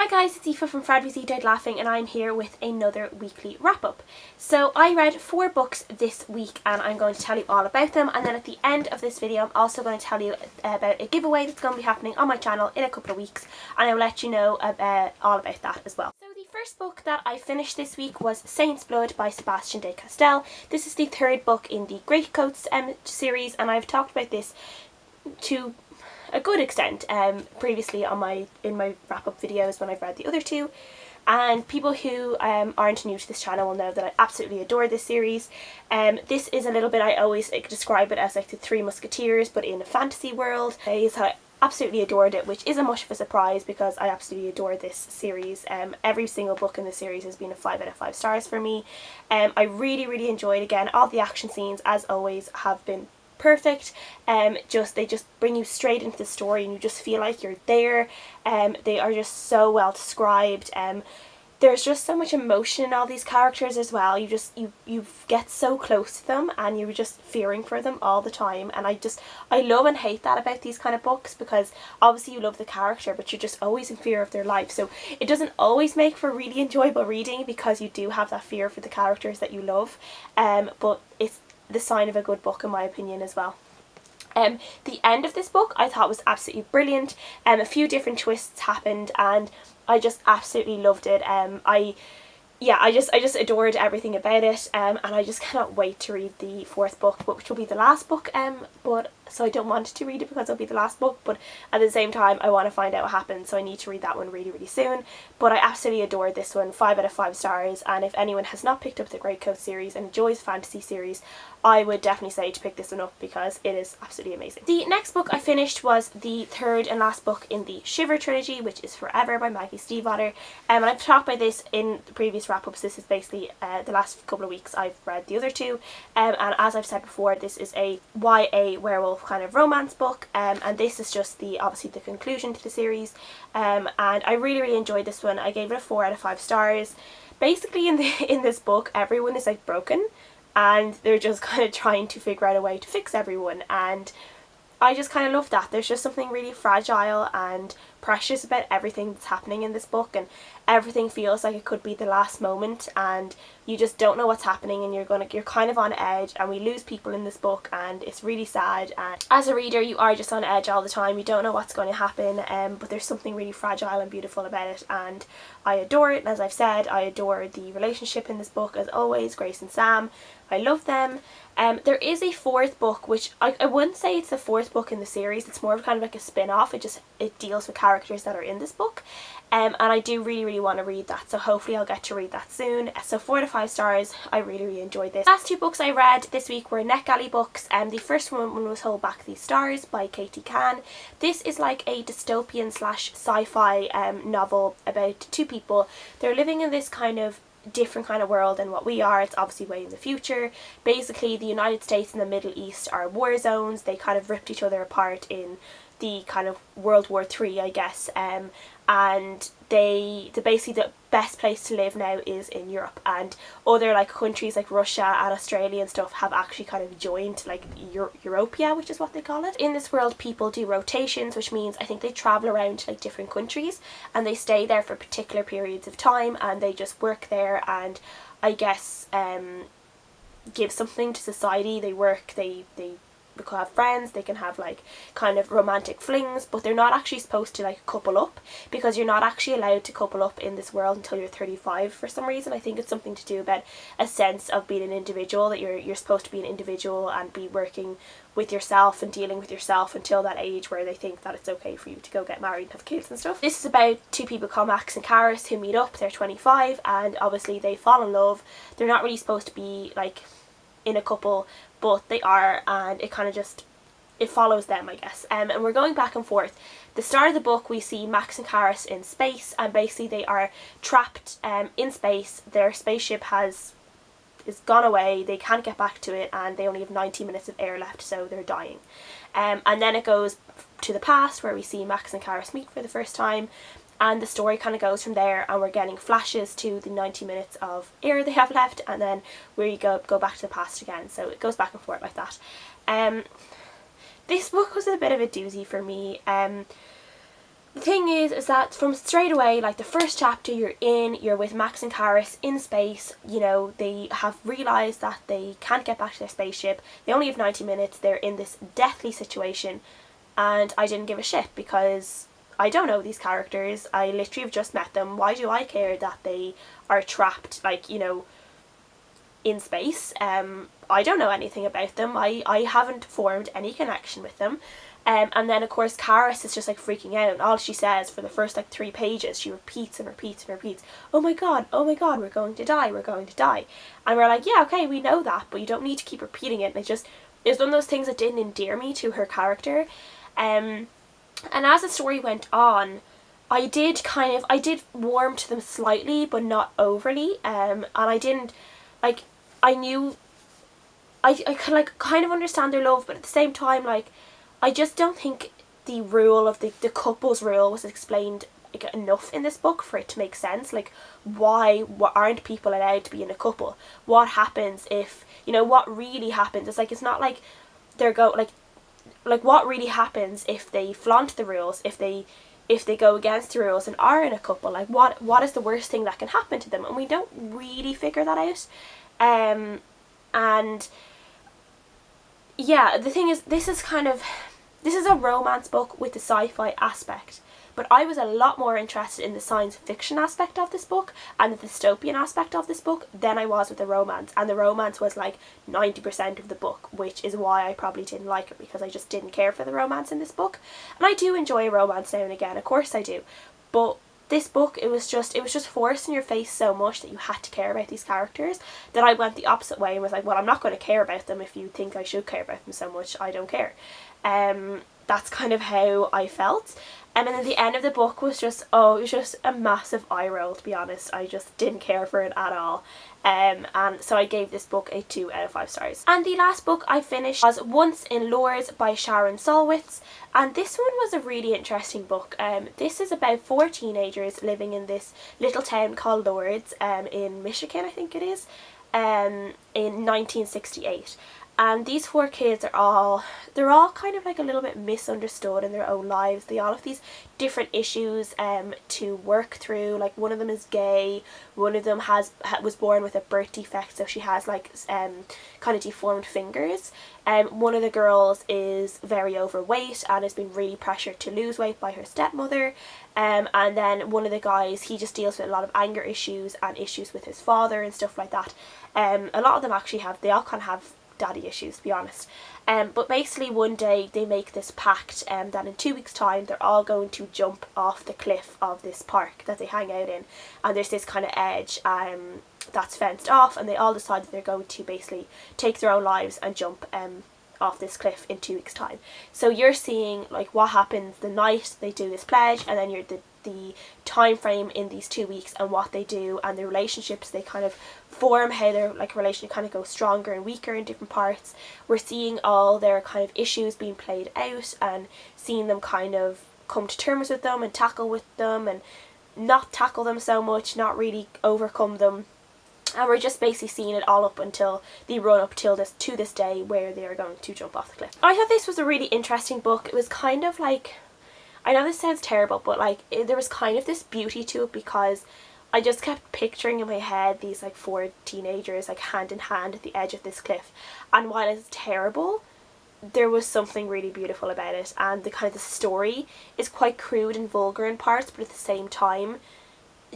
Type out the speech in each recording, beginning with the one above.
Hi guys, it's Aoife from Fred VZ Died Laughing and I'm here with another weekly wrap up. So I read 4 books this week and I'm going to tell you all about them, and then at the end of this video I'm also going to tell you about a giveaway that's going to be happening on my channel in a couple of weeks, and I'll let you know all about that as well. So the first book that I finished this week was Saint's Blood by Sebastien de Castel. This is the 3rd book in the Greatcoats series, and I've talked about this to a good extent previously on in my wrap-up videos when I've read the other 2, and people who aren't new to this channel will know that I absolutely adore this series. This is a little bit, I always describe it as like the 3 Musketeers but in a fantasy world. I absolutely adored it, which isn't much of a surprise because I absolutely adore this series. Every single book in the series has been a 5 out of 5 stars for me. I really enjoyed, again, all the action scenes as always have been perfect. They just bring you straight into the story and you just feel like you're there. They are just so well described. There's just so much emotion in all these characters as well. You get so close to them and you're just fearing for them all the time, and I love and hate that about these kind of books, because obviously you love the character but you're just always in fear of their life, so it doesn't always make for really enjoyable reading because you do have that fear for the characters that you love, but it's the sign of a good book in my opinion as well. The end of this book I thought was absolutely brilliant. A few different twists happened and I just absolutely loved it. I just adored everything about it, and I just cannot wait to read the 4th book, which will be the last book, so I don't want to read it because it'll be the last book, but at the same time I want to find out what happens, so I need to read that one really soon. But I absolutely adored this one, 5 out of 5 stars, and if anyone has not picked up the Greatcoat series and enjoys fantasy series, I would definitely say to pick this one up because it is absolutely amazing. The next book I finished was the 3rd and last book in the Shiver trilogy, which is Forever by Maggie Stiefvater, and I've talked about this in the previous wrap-ups. This is basically the last couple of weeks I've read the other 2, and as I've said before, this is a YA werewolf kind of romance book, and this is just obviously the conclusion to the series, and I really enjoyed this one. I gave it a 4 out of 5 stars. Basically in this book everyone is like broken and they're just kind of trying to figure out a way to fix everyone, and I just kind of love that. There's just something really fragile and precious about everything that's happening in this book, and everything feels like it could be the last moment and you just don't know what's happening and you're kind of on edge, and we lose people in this book and it's really sad, and as a reader you are just on edge all the time. You don't know what's going to happen, but there's something really fragile and beautiful about it, and I adore it. As I've said, I adore the relationship in this book as always, Grace and Sam. I love them. There is a 4th book, which I wouldn't say it's the 4th book in the series. It's more of kind of like a spin-off. It deals with characters that are in this book, and I do really want to read that, so hopefully I'll get to read that soon. So 4 out of 5 stars. I really enjoyed this. Last 2 books I read this week were NetGalley books, and the first one was Hold Back These Stars by Katie Can. This is like a dystopian / sci-fi novel about 2 people. They're living in this kind of different kind of world than what we are. It's obviously way in the future. Basically the United States and the Middle East are war zones. They kind of ripped each other apart in the kind of World War III, I guess, and basically the best place to live now is in Europe, and other like countries like Russia and Australia and stuff have actually kind of joined like Europia, which is what they call it. In this world people do rotations, which means I think they travel around to like different countries and they stay there for particular periods of time and they just work there, and I guess give something to society. They work, they can have friends, they can have like kind of romantic flings, but they're not actually supposed to like couple up, because you're not actually allowed to couple up in this world until you're 35 for some reason. I think it's something to do about a sense of being an individual, that you're supposed to be an individual and be working with yourself and dealing with yourself until that age where they think that it's okay for you to go get married and have kids and stuff. This is about 2 people called Max and Karis who meet up. They're 25 and obviously they fall in love. They're not really supposed to be like in a couple, but they are, and it kind of just, it follows them, I guess, and we're going back and forth. The start of the book we see Max and Karis in space, and basically they are trapped in space. Their spaceship is gone away, they can't get back to it, and they only have 90 minutes of air left, so they're dying. And then it goes to the past where we see Max and Karis meet for the first time, and the story kind of goes from there, and we're getting flashes to the 90 minutes of air they have left, and then we go back to the past again, so it goes back and forth like that. This book was a bit of a doozy for me. the thing is that from straight away, like the first chapter, you're with Max and Karis in space. You know, they have realised that they can't get back to their spaceship. They only have 90 minutes. They're in this deathly situation, and I didn't give a shit because I don't know these characters. I literally have just met them. Why do I care that they are trapped, like, you know, in space? I don't know anything about them. I haven't formed any connection with them. And then of course Karis is just like freaking out, and all she says for the first like 3 pages, she repeats and repeats and repeats, oh my god, we're going to die, we're going to die. And we're like, yeah, okay, we know that, but you don't need to keep repeating it. And it was one of those things that didn't endear me to her character. And as the story went on, I did warm to them slightly, but not overly. And I didn't, like, I knew, I could like kind of understand their love, but at the same time, like, I just don't think the rule of the couple's rule was explained like enough in this book for it to make sense. Like, why aren't people allowed to be in a couple? What happens if, you know, what really happens? It's like, it's not like they're like what really happens if they flaunt the rules, if they go against the rules and are in a couple? Like, what is the worst thing that can happen to them? And we don't really figure that out. And yeah, the thing is, this is a romance book with the sci-fi aspect, but I was a lot more interested in the science fiction aspect of this book and the dystopian aspect of this book than I was with the romance. And the romance was like 90% of the book, which is why I probably didn't like it, because I just didn't care for the romance in this book. And I do enjoy a romance now and again, of course I do, but this book, it was just forced in your face so much that you had to care about these characters, that I went the opposite way and was like, well, I'm not going to care about them. If you think I should care about them so much, I don't care. That's kind of how I felt. And then at the end of the book was just, it was just a massive eye roll, to be honest. I just didn't care for it at all. And so I gave this book a 2 out of 5 stars. And the last book I finished was Once in Lourdes by Sharon Solwitz. And this one was a really interesting book. This is about 4 teenagers living in this little town called Lourdes, in Michigan, I think it is, in 1968. And these 4 kids they're all kind of like a little bit misunderstood in their own lives. They all have these different issues to work through. Like, one of them is gay, one of them was born with a birth defect, so she has like kind of deformed fingers. One of the girls is very overweight and has been really pressured to lose weight by her stepmother. And then one of the guys, he just deals with a lot of anger issues and issues with his father and stuff like that. A lot of them actually they all kind of have daddy issues, to be honest. But basically one day they make this pact that in 2 weeks time they're all going to jump off the cliff of this park that they hang out in, and there's this kind of edge that's fenced off, and they all decide that they're going to basically take their own lives and jump off this cliff in 2 weeks time. So you're seeing like what happens the night they do this pledge, and then you're the time frame in these 2 weeks and what they do and the relationships they kind of form, how their like relationship kind of goes stronger and weaker in different parts. We're seeing all their kind of issues being played out and seeing them kind of come to terms with them and tackle with them and not tackle them so much, not really overcome them. And we're just basically seeing it all up until the run up till to this day where they are going to jump off the cliff. I thought this was a really interesting book. It was kind of like, I know this sounds terrible, but like there was kind of this beauty to it, because I just kept picturing in my head these like 4 teenagers like hand in hand at the edge of this cliff, and while it's terrible, there was something really beautiful about it. And the kind of the story is quite crude and vulgar in parts, but at the same time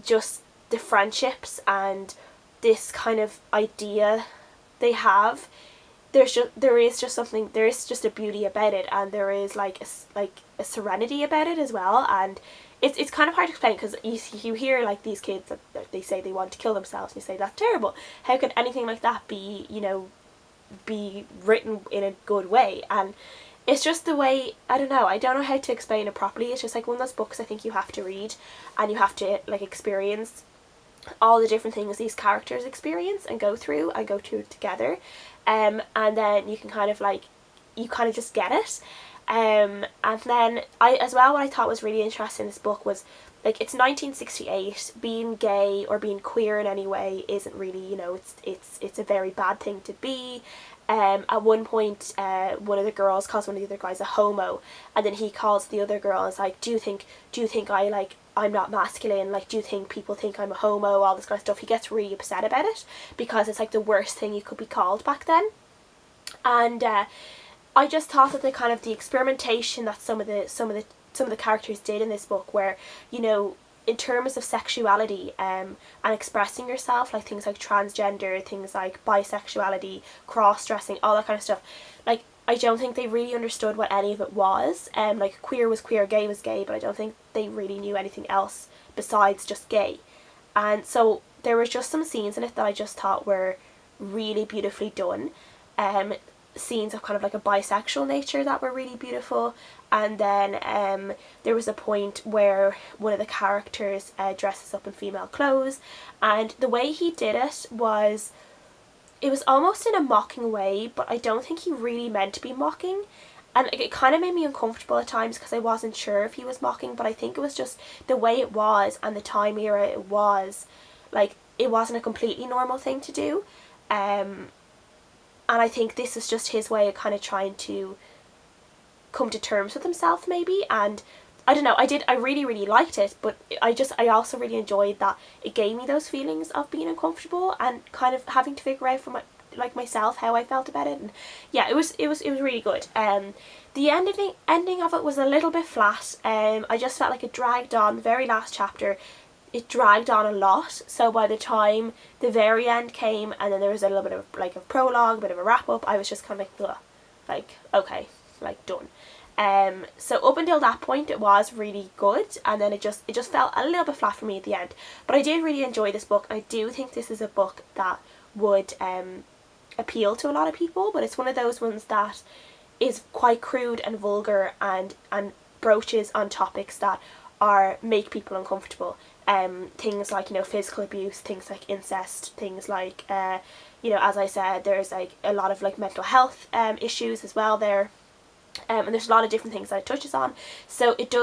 just the friendships and this kind of idea they have, there is just a beauty about it, and there is like a serenity about it as well. And it's kind of hard to explain, because you hear like these kids that they say they want to kill themselves, and you say that's terrible. How can anything like that be, you know, be written in a good way? And it's just the way, I don't know how to explain it properly. It's just like one of those books I think you have to read, and you have to like experience all the different things these characters experience and go through together, and then you can kind of just get it. And then what I thought was really interesting in this book was, like, it's 1968. Being gay or being queer in any way isn't really, you know, it's a very bad thing to be. At one point, one of the girls calls one of the other guys a homo, and then he calls the other girl and is like, do you think I'm not masculine, like do you think people think I'm a homo, all this kind of stuff. He gets really upset about it because it's like the worst thing you could be called back then. And I just thought that the experimentation that some of the characters did in this book, where, you know, in terms of sexuality and expressing yourself, like things like transgender, things like bisexuality, cross-dressing, all that kind of stuff, like I don't think they really understood what any of it was. Like queer was queer, gay was gay, but I don't think they really knew anything else besides just gay. And so there was just some scenes in it that I just thought were really beautifully done. Scenes of kind of like a bisexual nature that were really beautiful. And then there was a point where one of the characters dresses up in female clothes, and the way he did it was almost in a mocking way, but I don't think he really meant to be mocking, and it kind of made me uncomfortable at times because I wasn't sure if he was mocking, but I think it was just the way it was and the time era it was, like it wasn't a completely normal thing to do. And I think this is just his way of kind of trying to come to terms with himself, maybe. And I don't know, I really, really liked it, but I also really enjoyed that it gave me those feelings of being uncomfortable and kind of having to figure out for myself how I felt about it. And yeah, it was really good. The ending of it was a little bit flat. I just felt like it dragged on. The very last chapter, it dragged on a lot, so by the time the very end came and then there was a little bit of like a prologue, a bit of a wrap up, I was just kind of like, ugh, like okay, like done. So up until that point it was really good, and then it just felt a little bit flat for me at the end. But I did really enjoy this book. I do think this is a book that would appeal to a lot of people, but it's one of those ones that is quite crude and vulgar and broaches on topics that make people uncomfortable. Things like, you know, physical abuse, things like incest, things like you know, as I said, there's like a lot of like mental health issues as well there. And there's a lot of different things that it touches on, so it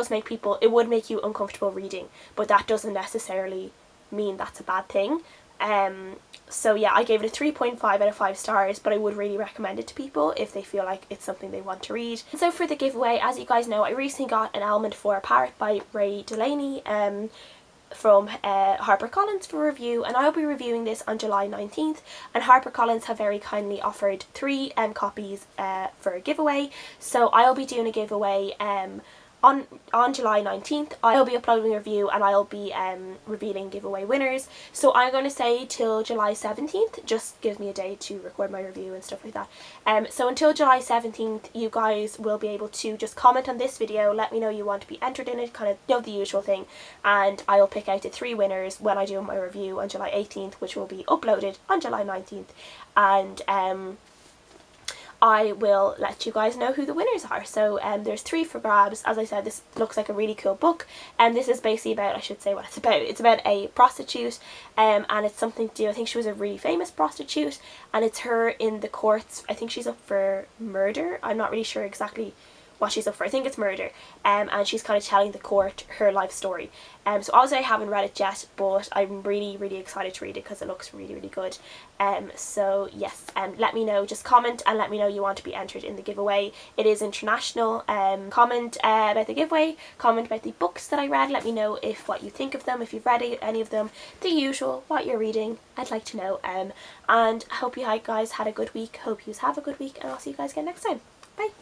would make you uncomfortable reading, but that doesn't necessarily mean that's a bad thing. So yeah, I gave it a 3.5 out of 5 stars, but I would really recommend it to people if they feel like it's something they want to read. And so for the giveaway, as you guys know, I recently got An Element for a Parrot by Ray Delaney from HarperCollins for review, and I'll be reviewing this on July 19th, and HarperCollins have very kindly offered 3 copies for a giveaway, so I'll be doing a giveaway on July 19th. I'll be uploading a review and I'll be revealing giveaway winners. So I'm going to say till July 17th, just gives me a day to record my review and stuff like that. So until July 17th, you guys will be able to just comment on this video, let me know you want to be entered in it, kind of, you know, the usual thing, and I'll pick out the 3 winners when I do my review on July 18th, which will be uploaded on July 19th, and I will let you guys know who the winners are. So there's 3 for grabs. As I said, this looks like a really cool book, and this is basically about, I should say what it's about. It's about a prostitute, and it's something to do, I think she was a really famous prostitute, and it's her in the courts. I think she's up for murder. I'm not really sure exactly what she's up for. I think it's murder, and she's kind of telling the court her life story. So obviously I haven't read it yet, but I'm really, really excited to read it because it looks really, really good. So yes, let me know, just comment and let me know you want to be entered in the giveaway. It is international. Comment about the giveaway, comment about the books that I read, let me know what you think of them, if you've read any of them, the usual, what you're reading, I'd like to know. And I hope you guys had a good week, hope you have a good week, and I'll see you guys again next time.